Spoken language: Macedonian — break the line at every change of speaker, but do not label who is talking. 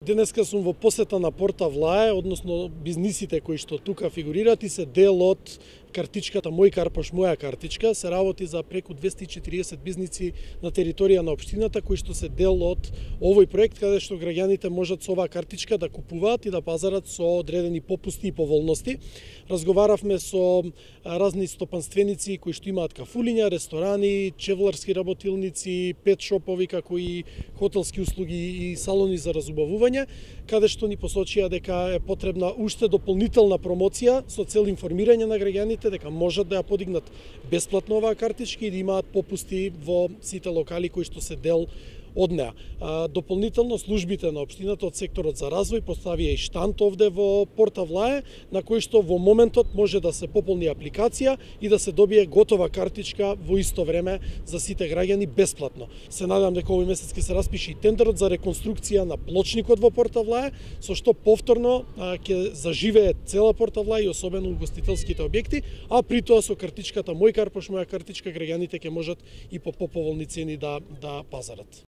Денеска сум во посета на Порта Влае, односно бизнисите кои што тука фигурираат и се дел од картичката Мој Карпош, моја картичка. Се работи за преку 240 бизниси на територија на општината кои што се дел од овој проект каде што граѓаните можат со оваа картичка да купуваат и да пазарат со одредени попусти и поволности. Разговаравме со разни стопанственици кои што имаат кафулиња, ресторани, чевларски работилници, пет шопови како и хотелски услуги и салони за разубавување, каде што ни посочија дека е потребна уште дополнителна промоција со цел информирање на граѓаните дека можат да ја подигнат бесплатно оваа картичка и да имаат попусти во сите локали кои што се дел од неа. Дополнително службите на општината од секторот за развој поставија и штанд овде во Порта Влае, на кој што во моментот може да се пополни апликација и да се добие готова картичка во исто време за сите граѓани бесплатно. Се надам дека овој месец ќе се распише и тендерот за реконструкција на плочникот во Порта Влае, со што повторно ќе заживее цела Порта Влае и особено угостителските објекти, а при тоа со картичката Мој Карпош, моја картичка граѓаните ќе можат и по поповолни цени да пазарат.